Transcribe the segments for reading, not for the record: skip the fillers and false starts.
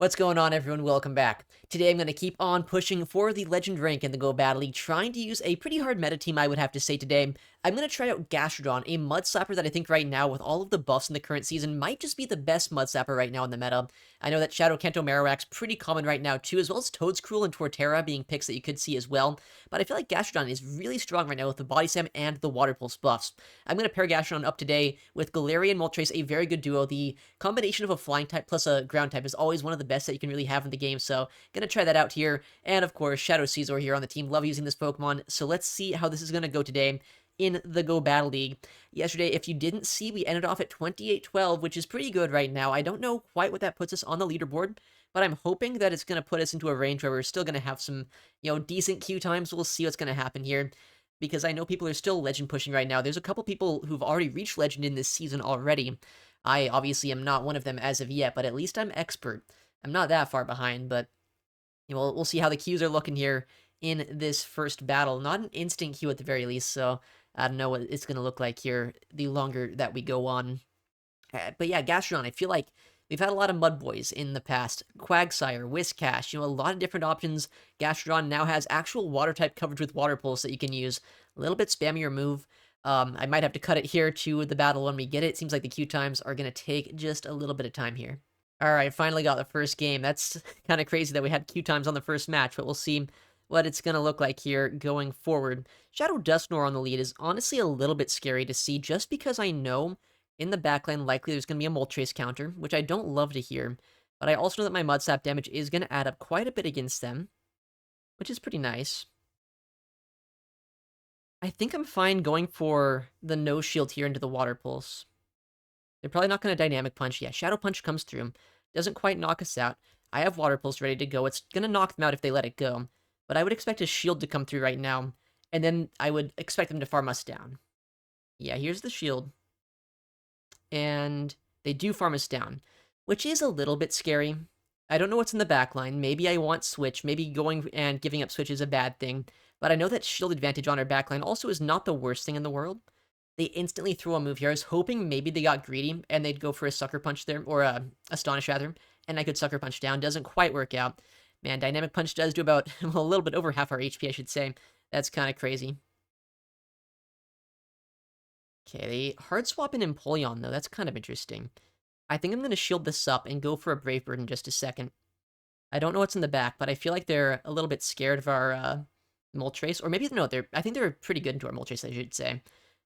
What's going on, everyone? Welcome back. Today I'm going to keep on pushing for the Legend rank in the Go Battle League, trying to use a pretty hard meta team, I would have to say today. I'm going to try out Gastrodon, a Mud Slapper that I think right now, with all of the buffs in the current season, might just be the best Mud Slapper right now in the meta. I know that Shadow Kanto Marowak's pretty common right now too, as well as Toadscruel and Torterra being picks that you could see as well, but I feel like Gastrodon is really strong right now with the Body Slam and the Water Pulse buffs. I'm going to pair Gastrodon up today with Galarian Moltres, a very good duo. The combination of a flying type plus a ground type is always one of the best that you can really have in the game, so gonna try that out here. And of course, Shadow Caesar here on the team. Love using this Pokemon, so let's see how this is gonna go today in the Go Battle League. Yesterday, if you didn't see, we ended off at 28-12, which is pretty good right now. I don't know quite what that puts us on the leaderboard, but I'm hoping that it's gonna put us into a range where we're still gonna have some, decent queue times. We'll see what's gonna happen here, because I know people are still Legend pushing right now. There's a couple people who've already reached Legend in this season already. I obviously am not one of them as of yet, but at least I'm expert. I'm not that far behind, but we'll see how the queues are looking here in this first battle. Not an instant queue at the very least, so I don't know what it's going to look like here the longer that we go on. But yeah, Gastrodon, I feel like we've had a lot of Mud Boys in the past. Quagsire, Whiscash, a lot of different options. Gastrodon now has actual water type coverage with Water Pulse that you can use. A little bit spammier move. I might have to cut it here to the battle when we get it. Seems like the queue times are going to take just a little bit of time here. All right, finally got the first game. That's kind of crazy that we had queue times on the first match, but we'll see what it's going to look like here going forward. Shadow Dusknoir on the lead is honestly a little bit scary to see, just because I know in the backline likely there's going to be a Moltres counter, which I don't love to hear, but I also know that my Mud Slap damage is going to add up quite a bit against them, which is pretty nice. I think I'm fine going for the no shield here into the Water Pulse. They're probably not going to Dynamic Punch. Yeah, Shadow Punch comes through. Doesn't quite knock us out. I have Water Pulse ready to go. It's going to knock them out if they let it go. But I would expect a shield to come through right now. And then I would expect them to farm us down. Yeah, here's the shield. And they do farm us down, which is a little bit scary. I don't know what's in the back line. Maybe I want Switch. Maybe going and giving up Switch is a bad thing. But I know that shield advantage on our backline also is not the worst thing in the world. They instantly throw a move here. I was hoping maybe they got greedy and they'd go for a Sucker Punch there, or a Astonish rather, and I could Sucker Punch down. Doesn't quite work out. Man, Dynamic Punch does do about a little bit over half our HP, I should say. That's kind of crazy. Okay, they hard swap in Empoleon, though. That's kind of interesting. I think I'm going to shield this up and go for a Brave Bird in just a second. I don't know what's in the back, but I feel like they're a little bit scared of our Moltres. Or maybe, no, I think they're pretty good into our Moltres, I should say.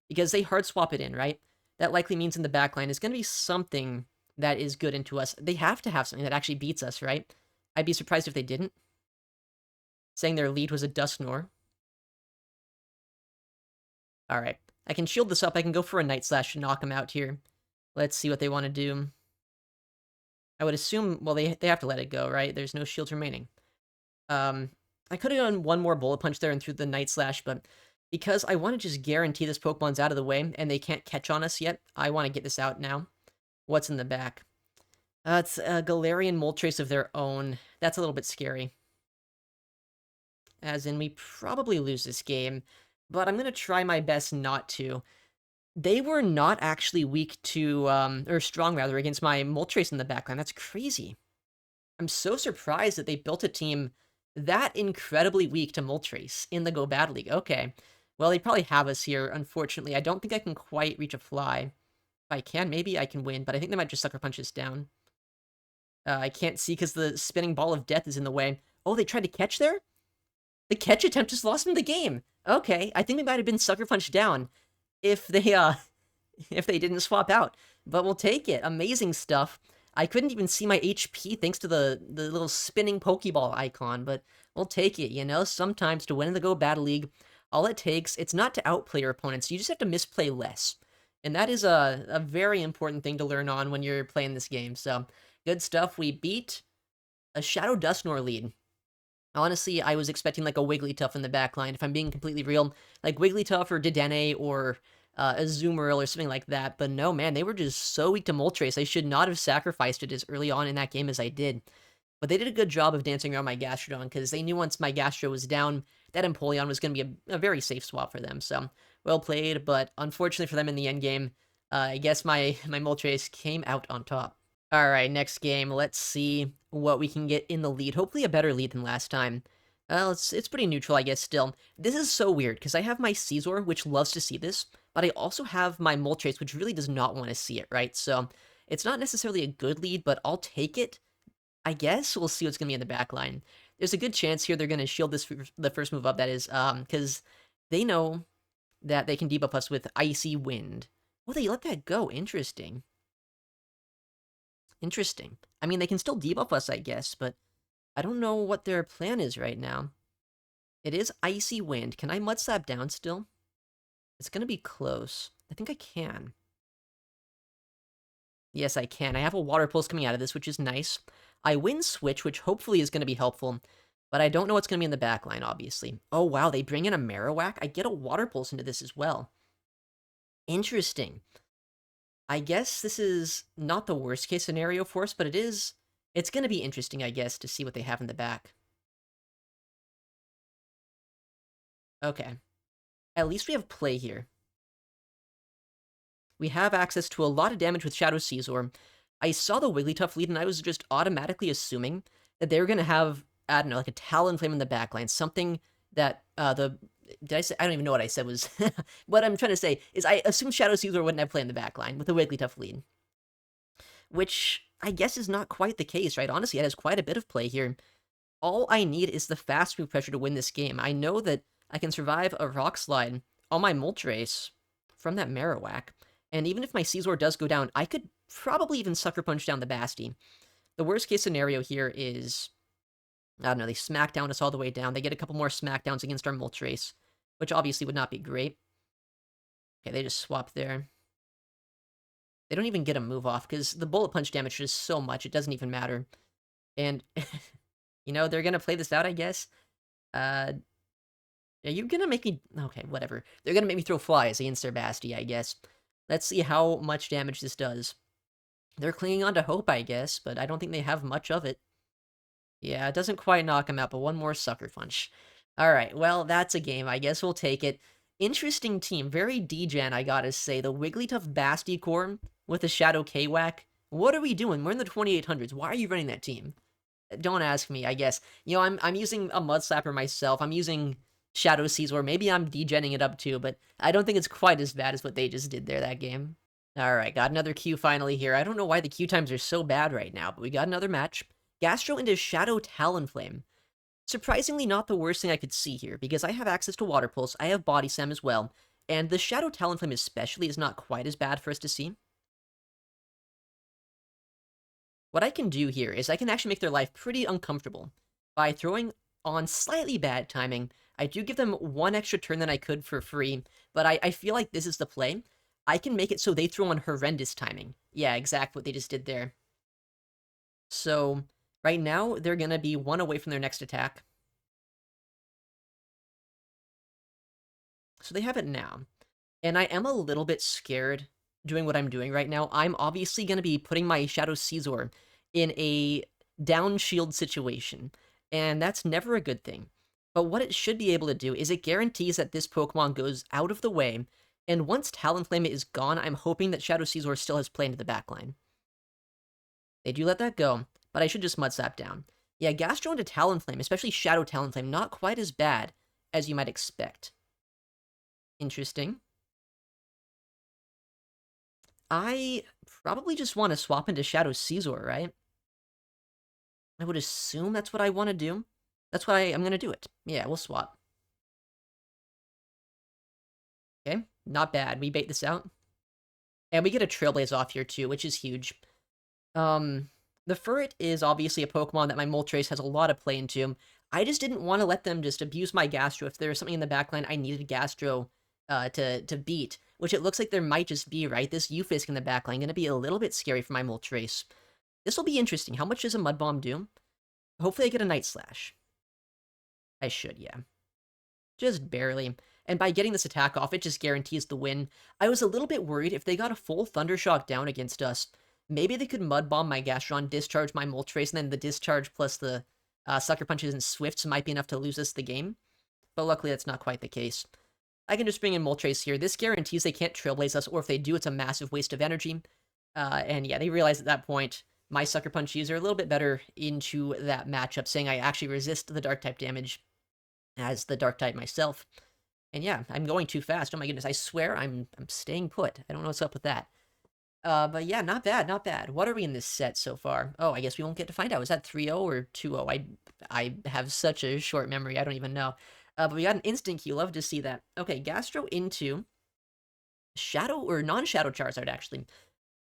Because they hard swap it in, right? That likely means in the backline is going to be something that is good into us. They have to have something that actually beats us, right? I'd be surprised if they didn't. Saying their lead was a Dusknoir. Alright. I can shield this up. I can go for a Night Slash to knock them out here. Let's see what they want to do. I would assume, well, they have to let it go, right? There's no shields remaining. I could have done one more Bullet Punch there and threw the Night Slash, but because I want to just guarantee this Pokemon's out of the way and they can't catch on us yet, I want to get this out now. What's in the back? It's a Galarian Moltres of their own. That's a little bit scary. As in, we probably lose this game, but I'm going to try my best not to. They were not actually weak to, or strong rather, against my Moltres in the backline. That's crazy. I'm so surprised that they built a team that incredibly weak to Moltres in the Go Battle League. Okay. Well, they probably have us here, unfortunately. I don't think I can quite reach a fly. If I can, maybe I can win, but I think they might just Sucker Punch us down. I can't see because the spinning ball of death is in the way. Oh, they tried to catch there? The catch attempt just lost them the game. Okay, I think we might have been Sucker Punched down if they, if they didn't swap out. But we'll take it. Amazing stuff. I couldn't even see my HP thanks to the little spinning Pokeball icon, but we'll take it, Sometimes to win in the Go Battle League, all it takes, it's not to outplay your opponents, you just have to misplay less. And that is a very important thing to learn on when you're playing this game. So, good stuff. We beat a Shadow Dusknoir lead. Honestly, I was expecting like a Wigglytuff in the backline, if I'm being completely real. Like Wigglytuff or Dedenne or a Azumarill or something like that. But no, man, they were just so weak to Moltres. I should not have sacrificed it as early on in that game as I did. But they did a good job of dancing around my Gastrodon, because they knew once my Gastro was down, that Empoleon was going to be a very safe swap for them. So, well played, but unfortunately for them in the end game, I guess my Moltres came out on top. Alright, next game. Let's see what we can get in the lead. Hopefully a better lead than last time. Well, it's pretty neutral, I guess, still. This is so weird, because I have my Caesar, which loves to see this, but I also have my Moltres, which really does not want to see it, right? So, it's not necessarily a good lead, but I'll take it. I guess we'll see what's going to be in the back line. There's a good chance here they're going to shield this the first move up, that is, because they know that they can debuff us with Icy Wind. Oh, they let that go. Interesting. Interesting. I mean, they can still debuff us, I guess, but I don't know what their plan is right now. It is Icy Wind. Can I Mud Slap down still? It's gonna be close. I think I can. Yes, I can. I have a Water Pulse coming out of this, which is nice. I win Switch, which hopefully is gonna be helpful, but I don't know what's gonna be in the back line, obviously. Oh, wow, they bring in a Marowak? I get a Water Pulse into this as well. Interesting. I guess this is not the worst case scenario for us, but it's gonna be interesting, I guess, to see what they have in the back. Okay. At least we have play here. We have access to a lot of damage with Shadow Caesar. I saw the Wigglytuff lead, and I was just automatically assuming that they were gonna have, I don't know, like a Talonflame in the backline, something that, did I say, I don't even know what I said was, what I'm trying to say is I assumed Shadow Caesar wouldn't have play in the backline with the Wigglytuff lead. Which, I guess is not quite the case, right? Honestly, it has quite a bit of play here. All I need is the fast move pressure to win this game. I know that I can survive a Rock Slide on my Moltres from that Marowak, and even if my Caesar does go down, I could probably even Sucker Punch down the Basti. The worst case scenario here is, I don't know, they smack down us all the way down. They get a couple more smackdowns against our Moltres, which obviously would not be great. Okay, they just swap there. They don't even get a move off, because the Bullet Punch damage is so much, it doesn't even matter. And, you know, they're gonna play this out, I guess. Are you gonna make me... Okay, whatever. They're gonna make me throw flies against their Basti, I guess. Let's see how much damage this does. They're clinging on to hope, I guess, but I don't think they have much of it. Yeah, it doesn't quite knock him out, but one more Sucker Punch. Alright, well, that's a game. I guess we'll take it. Interesting team. Very degen, I gotta say. The Wigglytuff Basti Core with the Shadow K-Whack. What are we doing? We're in the 2800s. Why are you running that team? Don't ask me, I guess. You know, I'm using a Mud Slapper myself. I'm using Shadow Caesar. Maybe I'm degenning it up too, but I don't think it's quite as bad as what they just did there that game. Alright, got another Q finally here. I don't know why the Q times are so bad right now, but we got another match. Gastro into Shadow Talonflame. Surprisingly not the worst thing I could see here, because I have access to Water Pulse, I have Body Slam as well, and the Shadow Talonflame especially is not quite as bad for us to see. What I can do here is I can actually make their life pretty uncomfortable by throwing on slightly bad timing. I do give them one extra turn than I could for free, but I feel like this is the play. I can make it so they throw on horrendous timing. Yeah, exactly what they just did there. So, right now, they're going to be one away from their next attack. So they have it now. And I am a little bit scared doing what I'm doing right now. I'm obviously going to be putting my Shadow Caesar in a down shield situation, and that's never a good thing. But what it should be able to do is it guarantees that this Pokemon goes out of the way, and once Talonflame is gone, I'm hoping that Shadow Caesar still has play into the backline. They do let that go, but I should just Mud Slap down. Yeah, Gastro into Talonflame, especially Shadow Talonflame, not quite as bad as you might expect. Interesting. I probably just want to swap into Shadow Caesar, right? I would assume that's what I want to do. That's why I'm going to do it. Yeah, we'll swap. Okay, not bad. We bait this out. And we get a Trailblaze off here too, which is huge. The Furret is obviously a Pokemon that my Moltres has a lot of play into. I just didn't want to let them just abuse my Gastro. If there was something in the backline I needed Gastro to beat, which it looks like there might just be, right? This Ufisk in the backline going to be a little bit scary for my Moltres. This will be interesting. How much does a Mud Bomb do? Hopefully I get a Night Slash. I should, yeah. Just barely. And by getting this attack off, it just guarantees the win. I was a little bit worried if they got a full Thundershock down against us. Maybe they could Mud Bomb my Gastron, discharge my Moltres, and then the discharge plus the Sucker Punches and Swifts might be enough to lose us the game. But luckily, that's not quite the case. I can just bring in Moltres here. This guarantees they can't Trailblaze us, or if they do, it's a massive waste of energy. And yeah, they realize at that point my Sucker Punch user a little bit better into that matchup, saying I actually resist the Dark-type damage as the Dark-type myself. And yeah, I'm going too fast. Oh my goodness, I swear I'm staying put. I don't know what's up with that. But yeah, not bad, not bad. What are we in this set so far? Oh, I guess we won't get to find out. Was that 3-0 or 2-0? I have such a short memory, I don't even know. But we got an instant key. Love to see that. Okay, Gastro into Shadow or non-Shadow Charizard, actually.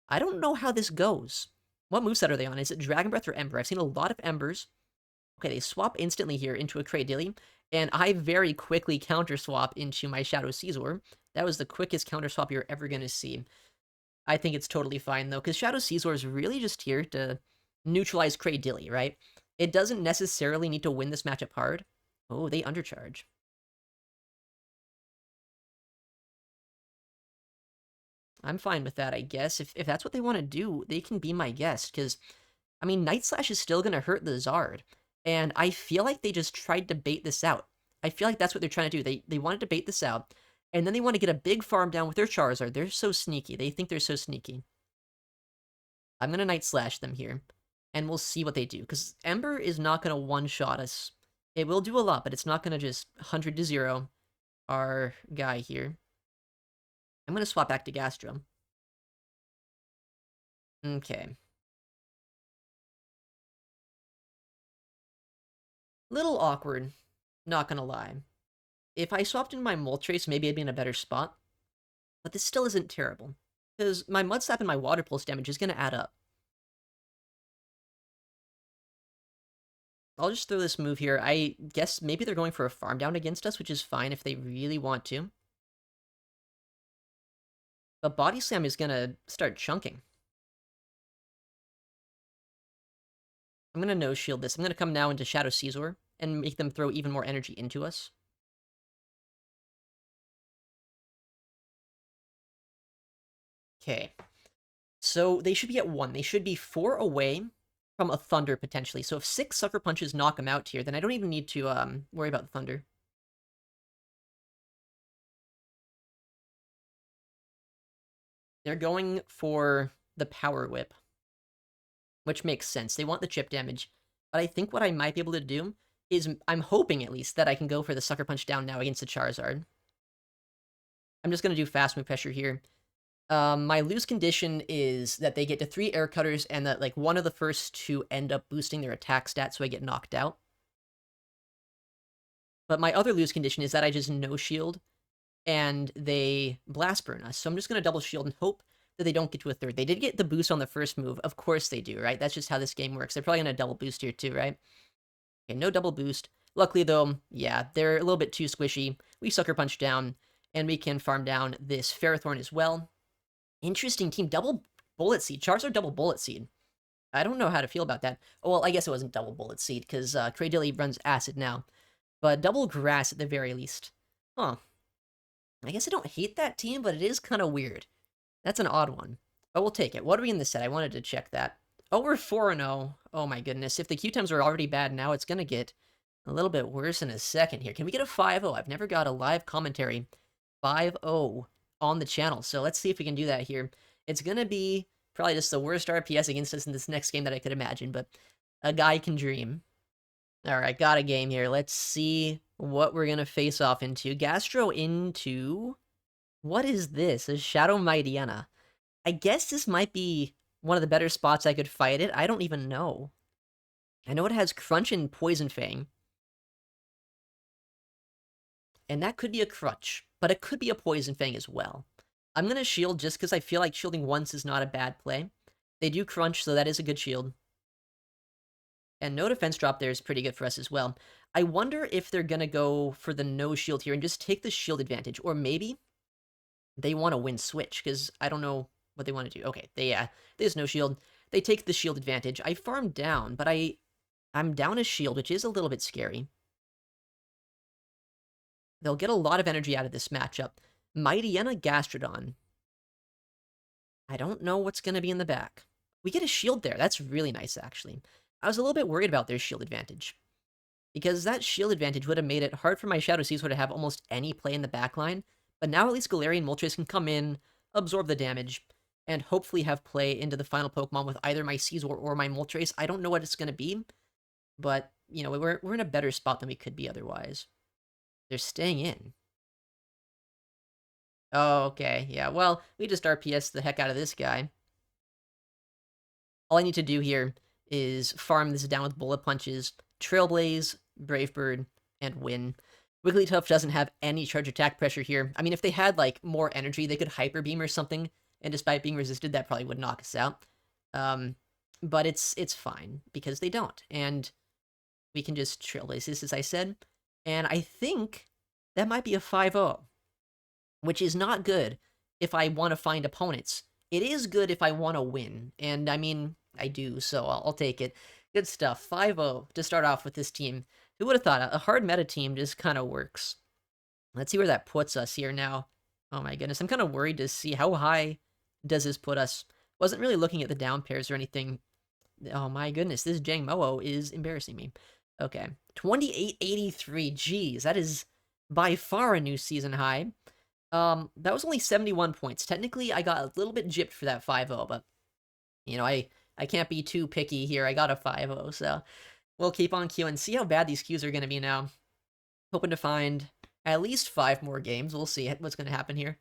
I don't know how this goes. What moveset are they on? Is it Dragon Breath or Ember? I've seen a lot of Embers. Okay, they swap instantly here into a Cradily, and I very quickly counter swap into my Shadow Caesar. That was the quickest counter swap you're ever going to see. I think it's totally fine, though, because Shadow Caesar is really just here to neutralize Cradily, right? It doesn't necessarily need to win this matchup hard. Oh, they undercharge. I'm fine with that, I guess. If that's what they want to do, they can be my guest, because, I mean, Night Slash is still going to hurt the Zard, and I feel like they just tried to bait this out. I feel like that's what they're trying to do. They wanted to bait this out, and then they want to get a big farm down with their Charizard. They're so sneaky. They think they're so sneaky. I'm going to Night Slash them here, and we'll see what they do, because Ember is not going to one-shot us. It will do a lot, but it's not going to just 100-0 our guy here. I'm going to swap back to Gastro. Okay. Little awkward, not gonna lie. If I swapped in my Moltres, maybe I'd be in a better spot. But this still isn't terrible. Because my Mud Slap and my Water Pulse damage is gonna add up. I'll just throw this move here. I guess maybe they're going for a farm down against us, which is fine if they really want to. But Body Slam is gonna start chunking. I'm gonna no shield this. I'm gonna come now into Shadow Caesar and make them throw even more energy into us. Okay. So they should be at 1. They should be 4 away from a Thunder, potentially. So if 6 Sucker Punches knock them out here, then I don't even need to worry about the Thunder. They're going for the Power Whip, which makes sense. They want the chip damage. But I think what I might be able to do is, I'm hoping at least, that I can go for the Sucker Punch down now against the Charizard. I'm just going to do Fast Move Pressure here. My lose condition is that they get to 3 Air Cutters and that, like, one of the first 2 end up boosting their attack stat, so I get knocked out. But my other lose condition is that I just no shield and they blast burn us. So I'm just going to double shield and hope that they don't get to a 3rd. They did get the boost on the first move. Of course they do, right? That's just how this game works. They're probably going to double boost here too, right? Okay, no double boost. Luckily, though, yeah, they're a little bit too squishy. We Sucker Punch down, and we can farm down this Ferrothorn as well. Interesting team. Double Bullet Seed. Charizard double Bullet Seed. I don't know how to feel about that. Oh, well, I guess it wasn't double Bullet Seed, because Cradily runs Acid now. But double Grass at the very least. Huh. I guess I don't hate that team, but it is kind of weird. That's an odd one. But we'll take it. What are we in this set? I wanted to check that. Oh, we're 4-0. Oh my goodness. If the Q-times are already bad now, it's going to get a little bit worse in a second here. Can we get a 5-0? I've never got a live commentary 5-0 on the channel. So let's see if we can do that here. It's going to be probably just the worst RPS against us in this next game that I could imagine, but a guy can dream. All right, got a game here. Let's see what we're going to face off into. Gastro into... What is this? A Shadow Mightyena. I guess this might be one of the better spots I could fight it. I don't even know. I know it has Crunch and Poison Fang. And that could be a Crutch, but it could be a Poison Fang as well. I'm going to shield just because I feel like shielding once is not a bad play. They do Crunch, so that is a good shield. And no defense drop there is pretty good for us as well. I wonder if they're going to go for the no shield here and just take the shield advantage. Or maybe they want to win switch, because I don't know what they want to do. Okay, there's no shield. They take the shield advantage. I farmed down, but I'm down a shield, which is a little bit scary. They'll get a lot of energy out of this matchup. Mightyena Gastrodon. I don't know what's going to be in the back. We get a shield there. That's really nice, actually. I was a little bit worried about their shield advantage, because that shield advantage would have made it hard for my Shadow Caesar to have almost any play in the backline, but now at least Galarian Moltres can come in, absorb the damage, and hopefully have play into the final Pokemon with either my Scizor or my Moltres. I don't know what it's going to be, but, you know, we're in a better spot than we could be otherwise. They're staying in. Oh, okay. Yeah, well, we just RPS the heck out of this guy. All I need to do here is farm this down with Bullet Punches, Trailblaze, Brave Bird, and win. Wigglytuff doesn't have any charge attack pressure here. I mean, if they had, like, more energy, they could Hyper Beam or something, and despite being resisted, that probably would knock us out. But it's fine, because they don't, and we can just Trailblaze this, as I said, and I think that might be a 5-0, which is not good if I want to find opponents. It is good if I want to win, and I mean, I do, so I'll take it. Good stuff. 5-0 to start off with this team. Who would have thought a hard meta team just kind of works? Let's see where that puts us here now. Oh my goodness, I'm kind of worried to see how high does this put us. Wasn't really looking at the down pairs or anything. Oh my goodness, this Jang Mo is embarrassing me. Okay, 2883. Geez, that is by far a new season high. That was only 71 points. Technically, I got a little bit gypped for that 5-0, but, you know, I can't be too picky here. I got a 5-0, so we'll keep on queuing. See how bad these queues are going to be now. Hoping to find at least 5 more games. We'll see what's going to happen here.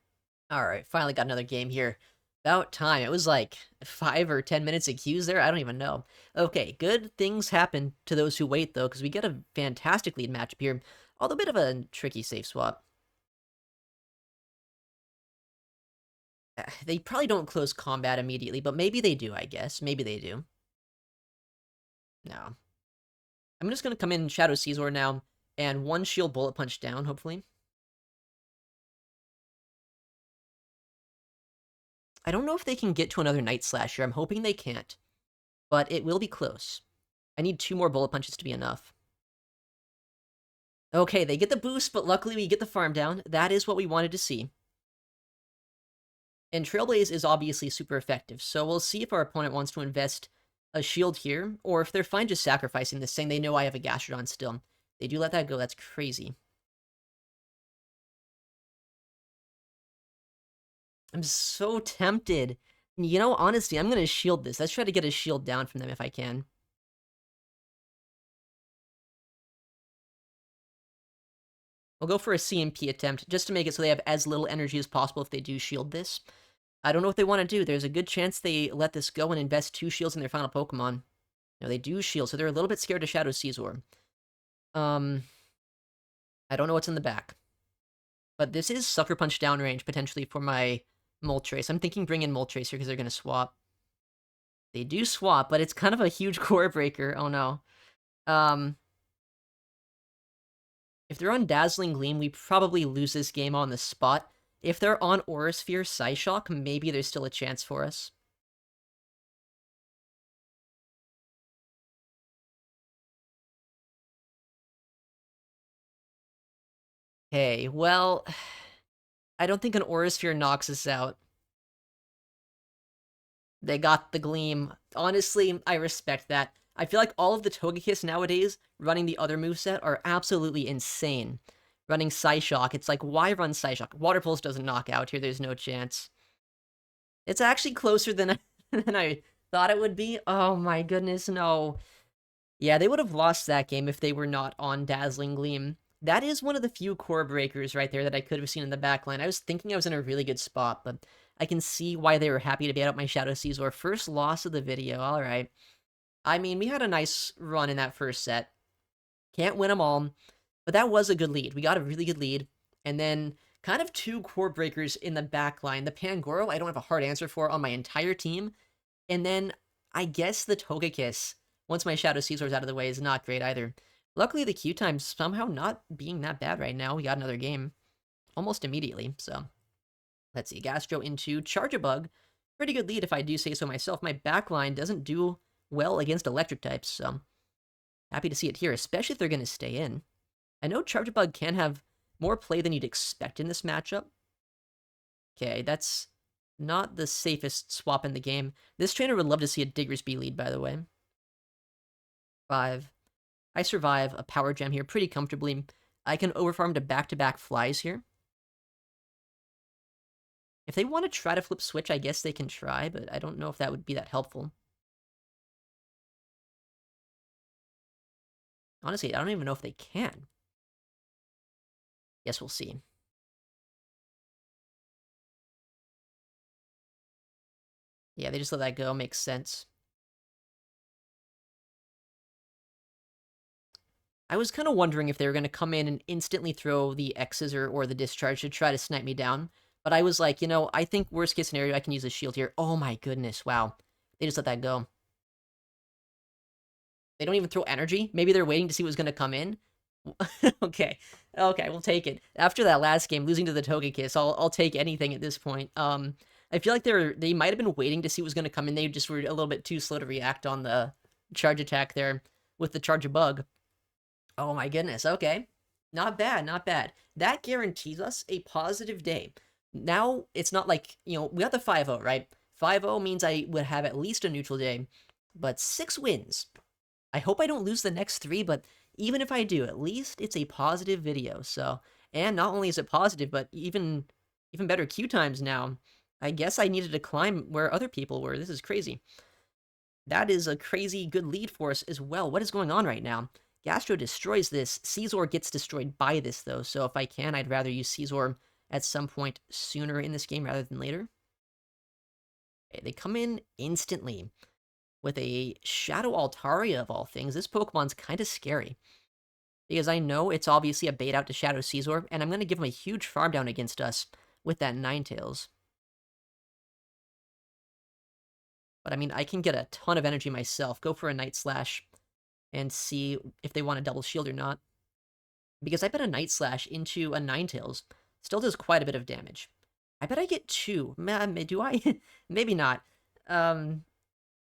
All right, finally got another game here. About time. It was like 5 or 10 minutes of queues there. I don't even know. Okay, good things happen to those who wait, though, because we get a fantastic lead matchup here. Although a bit of a tricky safe swap. They probably don't close combat immediately, but maybe they do, I guess. Maybe they do. No. I'm just going to come in Shadow Scizor now, and one shield Bullet Punch down, hopefully. I don't know if they can get to another Night Slash here. I'm hoping they can't, but it will be close. I need 2 more Bullet Punches to be enough. Okay, they get the boost, but luckily we get the farm down. That is what we wanted to see. And Trailblaze is obviously super effective, so we'll see if our opponent wants to invest a shield here, or if they're fine just sacrificing this, saying they know I have a Gastrodon still. They do let that go, that's crazy. I'm so tempted. You know, honestly, I'm gonna shield this. Let's try to get a shield down from them if I can. We'll go for a CMP attempt, just to make it so they have as little energy as possible if they do shield this. I don't know what they want to do. There's a good chance they let this go and invest 2 shields in their final Pokemon. No, they do shield, so they're a little bit scared to Shadow Scizor. I don't know what's in the back. But this is Sucker Punch downrange, potentially, for my Moltres. I'm thinking bring in Moltres here, because they're going to swap. They do swap, but it's kind of a huge core breaker. Oh, no. If they're on Dazzling Gleam, we probably lose this game on the spot. If they're on Aura Sphere Psyshock, maybe there's still a chance for us. Okay, well, I don't think an Aura Sphere knocks us out. They got the Gleam. Honestly, I respect that. I feel like all of the Togekiss nowadays running the other moveset are absolutely insane. Running Psyshock, it's like, why run Psyshock? Water Pulse doesn't knock out here, there's no chance. It's actually closer than than I thought it would be. Oh my goodness, no. Yeah, they would have lost that game if they were not on Dazzling Gleam. That is one of the few core breakers right there that I could have seen in the backline. I was thinking I was in a really good spot, but I can see why they were happy to bait out my Shadow Scizor. First loss of the video, alright. I mean, we had a nice run in that first set. Can't win them all, but that was a good lead. We got a really good lead, and then kind of 2 core breakers in the backline. The Pangoro, I don't have a hard answer for on my entire team, and then I guess the Togekiss, once my Shadow Scizor's out of the way, is not great either. Luckily, the Q time's somehow not being that bad right now. We got another game almost immediately, so let's see. Gastro into Charjabug. Pretty good lead if I do say so myself. My backline doesn't do well against electric types, so happy to see it here, especially if they're going to stay in. I know Charjabug can have more play than you'd expect in this matchup. Okay, that's not the safest swap in the game. This trainer would love to see a Diggersby lead, by the way. 5. I survive a Power Gem here pretty comfortably. I can overfarm to back-to-back flies here. If they want to try to flip switch, I guess they can try, but I don't know if that would be that helpful. Honestly, I don't even know if they can. Guess we'll see. Yeah, they just let that go. Makes sense. I was kind of wondering if they were going to come in and instantly throw the X's or the discharge to try to snipe me down. But I was like, you know, I think worst case scenario, I can use a shield here. Oh my goodness, wow. They just let that go. They don't even throw energy? Maybe they're waiting to see what's going to come in? Okay. Okay, we'll take it. After that last game, losing to the Togekiss, I'll take anything at this point. I feel like they might have been waiting to see what was going to come in. They just were a little bit too slow to react on the charge attack there with the charge bug. Oh my goodness, okay. Not bad, not bad. That guarantees us a positive day. Now, it's not like, you know, we got the 5-0, right? 5-0 means I would have at least a neutral day, but 6 wins. I hope I don't lose the next 3, but even if I do, at least it's a positive video, so... And not only is it positive, but even better queue times now. I guess I needed to climb where other people were. This is crazy. That is a crazy good lead for us as well. What is going on right now? Gastro destroys this. Caesar gets destroyed by this, though, so if I can, I'd rather use Caesar at some point sooner in this game rather than later. Okay, they come in instantly with a Shadow Altaria of all things. This Pokemon's kind of scary. Because I know it's obviously a bait out to Shadow Caesar, and I'm going to give him a huge farm down against us with that Ninetales. But I mean, I can get a ton of energy myself. Go for a Night Slash and see if they want a double shield or not. Because I bet a Night Slash into a Ninetales still does quite a bit of damage. I bet I get 2. Do I? Maybe not. I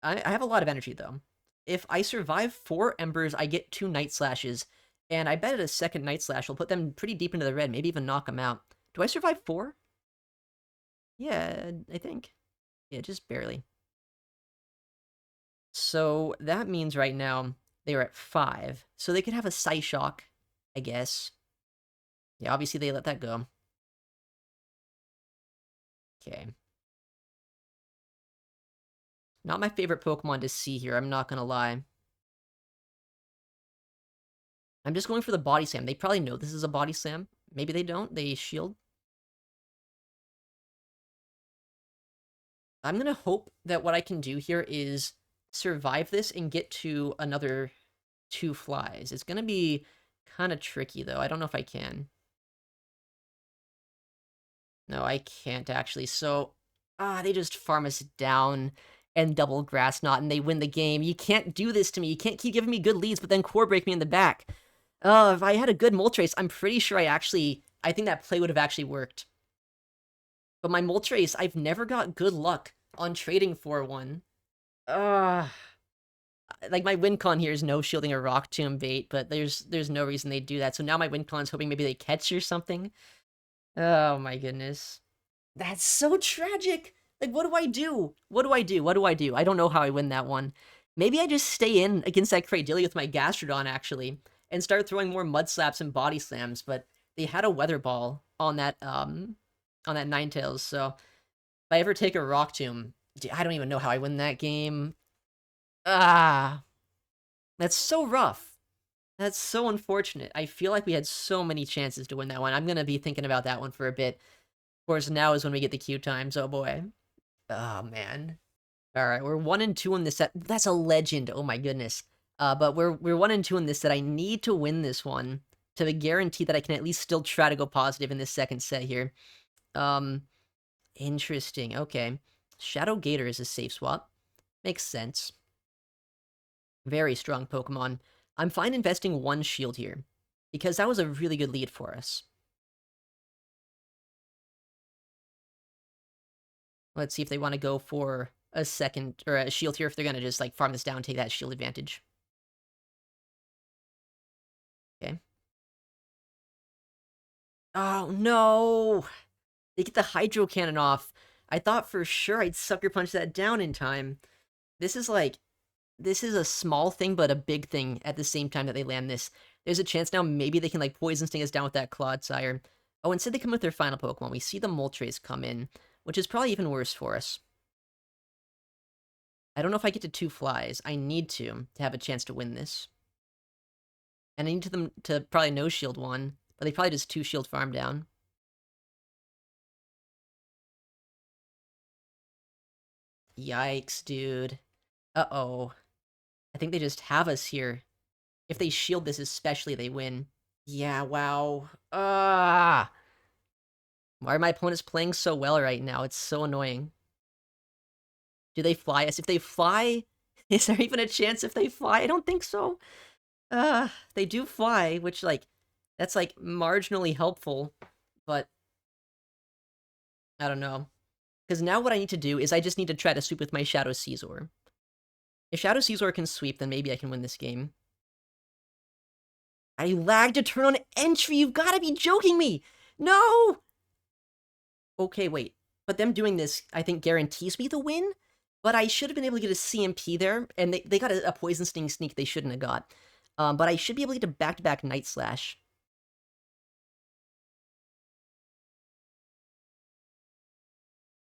have a lot of energy, though. If I survive 4 Embers, I get 2 Night Slashes, and I bet a second Night Slash will put them pretty deep into the red, maybe even knock them out. Do I survive 4? Yeah, I think. Yeah, just barely. So that means right now they're at 5. So they could have a Psyshock, I guess. Yeah, obviously they let that go. Okay. Not my favorite Pokemon to see here, I'm not gonna lie. I'm just going for the Body Slam. They probably know this is a Body Slam. Maybe they don't. They shield. I'm gonna hope that what I can do here is survive this and get to another 2 flies. It's gonna be kind of tricky, though. I don't know if I can. No, I can't, actually. So, they just farm us down and double Grass Knot, and they win the game. You can't do this to me. You can't keep giving me good leads, but then core break me in the back. If I had a good Moltres, I'm pretty sure I think that play would have actually worked. But my Moltres, I've never got good luck on trading for one. Like, my win con here is no shielding a Rock Tomb bait, but there's no reason they'd do that. So now my win con's hoping maybe they catch or something. Oh my goodness. That's so tragic! Like, what do I do? What do I do? What do I do? I don't know how I win that one. Maybe I just stay in against that Cradilly with my Gastrodon, actually, and start throwing more Mud Slaps and Body Slams, but they had a Weather Ball on that Ninetales, so if I ever take a Rock Tomb, I don't even know how I win that game. That's so rough. That's so unfortunate. I feel like we had so many chances to win that one. I'm gonna be thinking about that one for a bit. Of course, now is when we get the queue times. Oh boy. Oh man. All right, we're 1-2 in this set. That's a legend. Oh my goodness. But we're 1-2 in this set. I need to win this one to guarantee that I can at least still try to go positive in this second set here. Interesting. Okay. Shadow Gator is a safe swap. Makes sense. Very strong Pokemon. I'm fine investing 1 shield here, because that was a really good lead for us. Let's see if they want to go for a second, or a shield here, if they're going to just, like, farm this down, take that shield advantage. Okay. Oh, no! They get the Hydro Cannon off. I thought for sure I'd Sucker Punch that down in time. This is a small thing, but a big thing at the same time that they land this. There's a chance now maybe they can, like, Poison Sting us down with that Clodsire. Oh, instead they come with their final Pokemon. We see the Moltres come in which is probably even worse for us. I don't know if I get to 2 flies. I need to have a chance to win this. And I need them to probably no shield one, but they probably just 2 shield farm down. Yikes, dude. Uh-oh. I think they just have us here. If they shield this especially, they win. Yeah, wow. Ah! Why are my opponents playing so well right now? It's so annoying. Do they fly us? If they fly, is there even a chance if they fly? I don't think so. They do fly, which, like, that's, like, marginally helpful, but I don't know. Because now what I need to do is I just need to try to sweep with my Shadow Caesar. If Shadow Caesar can sweep, then maybe I can win this game. I lagged a turn on entry! You've gotta be joking me! No! Okay, wait. But them doing this, I think, guarantees me the win? But I should have been able to get a CMP there, and they got a Poison Sting sneak they shouldn't have got. But I should be able to get a back-to-back Night Slash.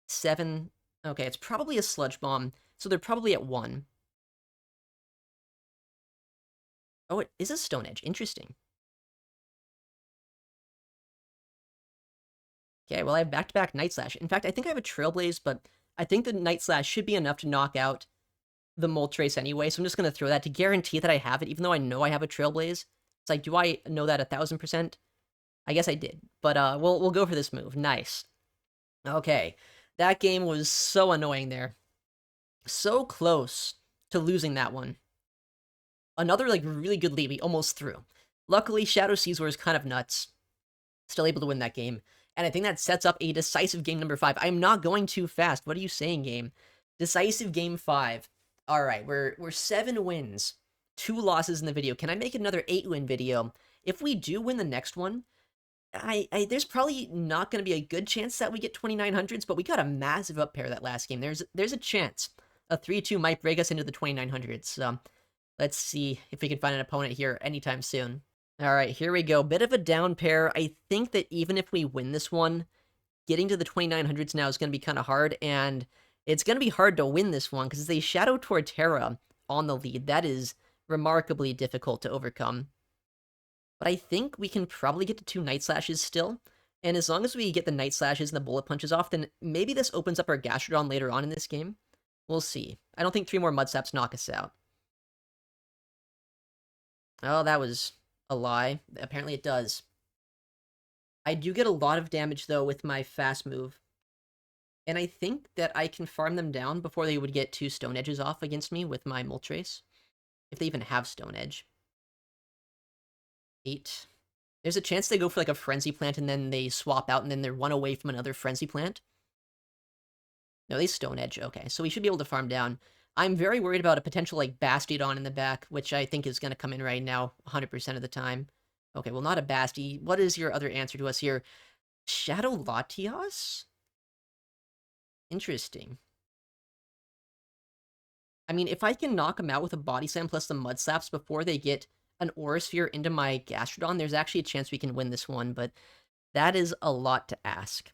Seven. Okay, it's probably a Sludge Bomb, so they're probably at 1. Oh, it is a Stone Edge. Interesting. Okay, well, I have back-to-back Night Slash. In fact, I think I have a Trailblaze, but I think the Night Slash should be enough to knock out the Moltres anyway, so I'm just going to throw that to guarantee that I have it, even though I know I have a Trailblaze. It's like, do I know that 1000%? I guess I did, but we'll go for this move. Nice. Okay, that game was so annoying there. So close to losing that one. Another, like, really good lead. We almost threw. Luckily, Shadow Caesar is kind of nuts. Still able to win that game. And I think that sets up a decisive game number 5. I'm not going too fast. What are you saying, game? Decisive game 5. All right, we're 7 wins. 2 losses in the video. Can I make another 8-win video? If we do win the next one, there's probably not going to be a good chance that we get 2900s, but we got a massive up pair that last game. There's a chance. A 3-2 might break us into the 2900s. So let's see if we can find an opponent here anytime soon. All right, here we go. Bit of a down pair. I think that even if we win this one, getting to the 2900s now is going to be kind of hard, and it's going to be hard to win this one because they Shadow Torterra on the lead. That is remarkably difficult to overcome. But I think we can probably get to 2 Night Slashes still, and as long as we get the Night Slashes and the Bullet Punches off, then maybe this opens up our Gastrodon later on in this game. We'll see. I don't think 3 more Mudsaps knock us out. Oh, that was a lie. Apparently it does. I do get a lot of damage, though, with my fast move. And I think that I can farm them down before they would get 2 Stone Edges off against me with my Moltres. If they even have Stone Edge. 8. There's a chance they go for, like, a Frenzy Plant and then they swap out and then they're 1 away from another Frenzy Plant. No, they Stone Edge. Okay, so we should be able to farm down. I'm very worried about a potential, like, Bastiodon in the back, which I think is going to come in right now 100% of the time. Okay, well, not a Basti. What is your other answer to us here? Shadow Latios? Interesting. I mean, if I can knock them out with a Body Slam plus the Mud Slaps before they get an Aura Sphere into my Gastrodon, there's actually a chance we can win this one, but that is a lot to ask.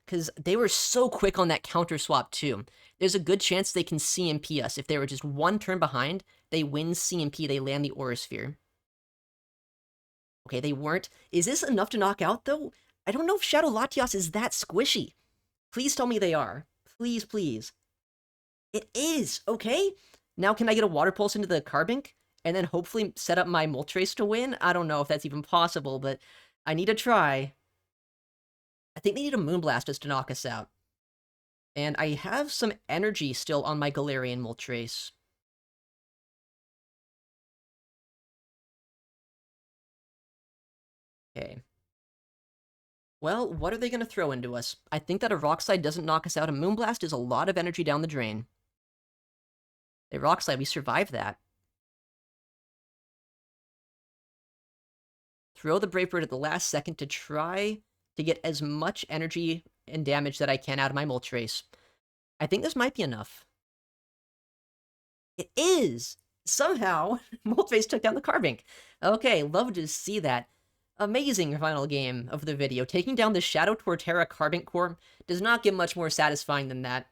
Because they were so quick on that counter swap, too. There's a good chance they can CMP us. If they were just 1 turn behind, they win CMP, they land the Aura Sphere. Okay, they weren't. Is this enough to knock out, though? I don't know if Shadow Latios is that squishy. Please tell me they are. Please, please. It is, okay? Now can I get a Water Pulse into the Carbink? And then hopefully set up my Moltres to win? I don't know if that's even possible, but I need to try. I think they need a Moonblast us to knock us out. And I have some energy still on my Galarian Moltres. Okay. Well, what are they going to throw into us? I think that a Rock Slide doesn't knock us out. A Moonblast is a lot of energy down the drain. A Rock Slide, we survived that. Throw the Brave Bird at the last second to try to get as much energy and damage that I can out of my Moltres. I think this might be enough. It is! Somehow, Moltres took down the Carbink. Okay, love to see that. Amazing final game of the video. Taking down the Shadow Torterra Carbon Core does not get much more satisfying than that.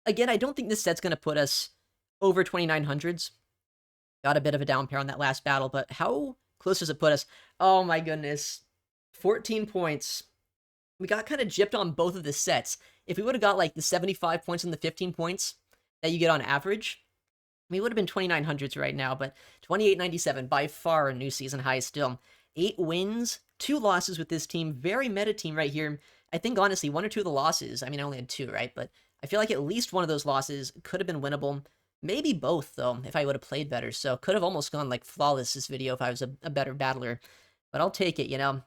Again, I don't think this set's going to put us over 2900s. Got a bit of a down pair on that last battle, but how close does it put us? Oh my goodness. 14 points. We got kind of gypped on both of the sets. If we would have got like the 75 points and the 15 points that you get on average, we would have been 2900s right now, but 2897, by far a new season high still. 8 wins, 2 losses with this team. Very meta team right here. I think, honestly, 1 or 2 of the losses, I mean, I only had 2, right? But I feel like at least one of those losses could have been winnable. Maybe both, though, if I would have played better. So could have almost gone, like, flawless this video if I was a better battler. But I'll take it, you know?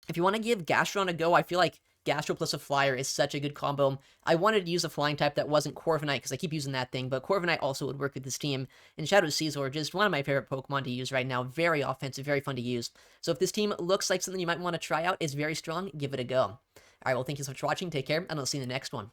If you want to give Gastrodon a go, I feel like Gastro plus a Flyer is such a good combo. I wanted to use a flying type that wasn't Corviknight, because I keep using that thing, but Corviknight also would work with this team. And Shadow Caesar, just one of my favorite Pokemon to use right now. Very offensive, very fun to use. So if this team looks like something you might want to try out, is very strong, give it a go. Alright, well, thank you so much for watching, take care, and I'll see you in the next one.